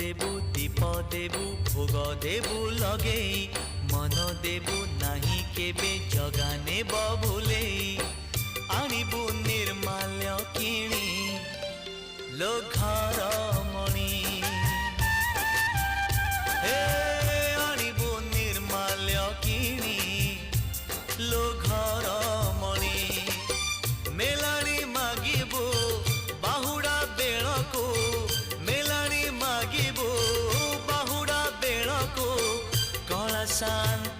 देबु दीप देबु भोग देबु लगे मन देबु नाही केबे जगा नेब भूलेई आणिबु निर्माल्य किणी लो घर मणि हे आणिबु निर्माल्य किणी लो घर मणि मेलाणी मागिबु बाहुड़ा बेलको मेलाणी मागिबु बाहुड़ा बेलको कला शांत